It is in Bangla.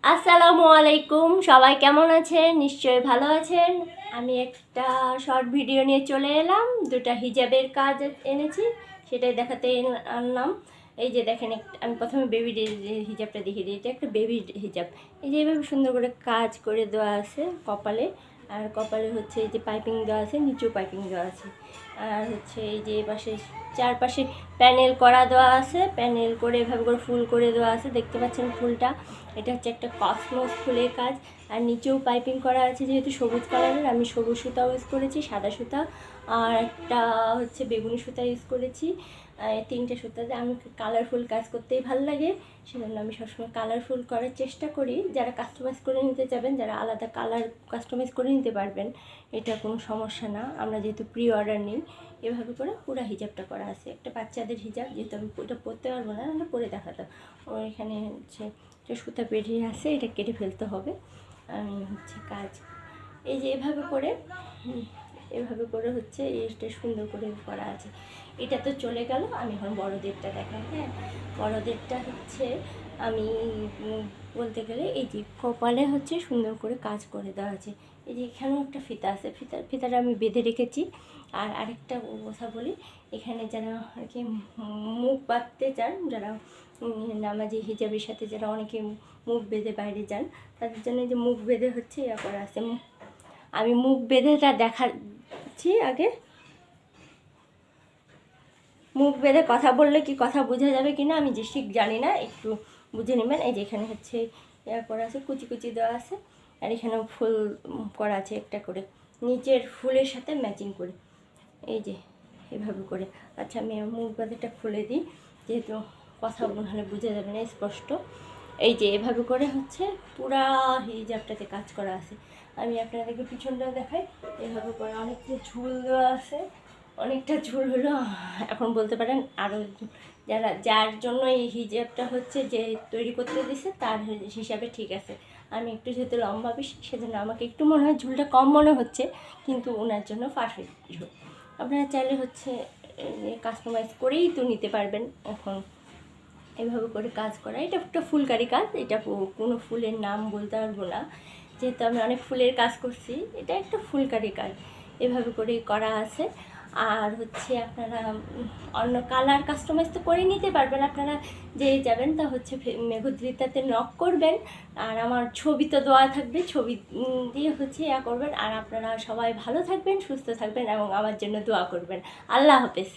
আসসালামু আলাইকুম, সবাই কেমন আছেন? নিশ্চয়ই ভালো আছেন। আমি একটা শর্ট ভিডিও নিয়ে চলে এলাম, দুটা হিজাবের কাজ এনেছি, সেটাই দেখাতে আনলাম। এই যে দেখেন, আমি প্রথমে বেবি হিজাবটা দেখিয়ে দিই। এটা একটা বেবি হিজাব। এই যে এইভাবে সুন্দর করে কাজ করে দেওয়া আছে কপালে, আর কপালে হচ্ছে এই যে পাইপিং দেওয়া আছে, নিচেও পাইপিং দেওয়া আছে, আর হচ্ছে এই যে পাশে চারপাশে প্যানেল করা দেওয়া আছে, প্যানেল করে এভাবে করে ফুল করে দেওয়া আছে, দেখতে পাচ্ছেন ফুলটা। এটা হচ্ছে একটা কসমস ফুলের কাজ, আর নিচেও পাইপিং করা আছে। যেহেতু সবুজ কালারের, আমি সবুজ সুতা ইউজ করেছি, সাদা সুতা আর একটা হচ্ছে বেগুনি সুতা ইউজ করেছি। তিনটে সুতাতে আমি কালারফুল কাজ করতেই ভালো লাগে, সেজন্য আমি সবসময় কালারফুল করার চেষ্টা করি। যারা কাস্টমাইজ করে নিতে যাবেন, যারা আলাদা কালার কাস্টমাইজ করে নিতে পারবেন, এটা কোনো সমস্যা না। আমরা যেহেতু প্রি অর্ডার নিই, এভাবে করে পুরো হিজাবটা করা আছে। একটা বাচ্চাদের হিজাব, যেহেতু আমি এটা পরতে পারবো না, আমরা পরে দেখাতাম। ও এখানে হচ্ছে সুতা বেরিয়ে আসে, এটা কেটে ফেলতে হবে। আমি হচ্ছে কাজ এই যে এভাবে করে হচ্ছে এটা সুন্দর করে করা আছে। এটা তো চলে গেল, আমি এখন বড়দেরটা দেখাই। হ্যাঁ, বড়দেরটা হচ্ছে আমি বলতে গেলে এই যে কপালে হচ্ছে সুন্দর করে কাজ করে দেওয়া আছে। এই যে এখানেও একটা ফিতা আছে, ফিতাটা আমি বেঁধে রেখেছি। আর আরেকটা কথা বলি, এখানে যারা আর কি মুখ বাঁধতে চান, যারা নামাজি হিজাবের সাথে যারা অনেকে মুখ বেঁধে বাইরে যান, তাদের জন্য যে মুখ বেঁধে হচ্ছে ইয়া করা আছে। আমি মুখ বেঁধেটা দেখাচ্ছি আগে। মুখ বেঁধে কথা বললে কি কথা বোঝা যাবে কি না আমি যে ঠিক জানি না, একটু বুঝে নেবেন। এই যে এখানে হচ্ছে ইয়া করা আছে, কুচি কুচি দেওয়া আছে, আর এখানেও ফুল করা আছে একটা করে, নিচের ফুলের সাথে ম্যাচিং করে। এই যে এভাবে করে। আচ্ছা, আমি মুখ বাঁধাটা খুলে দিই, যেহেতু কথা হলে বোঝা যাবে না স্পষ্ট। এই যে এভাবে করে হচ্ছে পুরা হিজাবটাতে কাজ করা আছে। আমি আপনাদেরকে পিছনটাও দেখাই। এভাবে করে অনেকটা ঝুল দেওয়া আছে, অনেকটা ঝুল হলো। এখন বলতে পারেন আরও যার জন্য এই হিজাবটা হচ্ছে যে তৈরি করতে দিছে, তার হিসাবে ঠিক আছে। আমি একটু যেহেতু লম্বা বেশি, সেজন্য আমাকে একটু মনে হয় ঝুলটা কম মনে হচ্ছে, কিন্তু ওনার জন্য পারফেক্ট ঝুল। আপনারা চাইলে হচ্ছে কাস্টমাইজ করেই তো নিতে পারবেন। এখন এভাবে করে কাজ করা, এটা একটা ফুলকারি কাজ, এটা কোনো ফুলের নাম বলতে পারবো না, যেহেতু আমি অনেক ফুলের কাজ করছি। এটা একটা ফুলকারি কাজ, এভাবে করেই করা আছে। আর হচ্ছে আপনারা অন্য কালার কাস্টমাইজ তো করে নিতে পারবেন, আপনারা যেই যাবেন তা হচ্ছে মেঘদ্রিতাতে নক করবেন, আর আমার ছবি তো দেওয়া থাকবে, ছবি দিয়ে হচ্ছে ইয়া করবেন। আর আপনারা সবাই ভালো থাকবেন, সুস্থ থাকবেন এবং আমার জন্য দোয়া করবেন। আল্লাহ হাফেজ।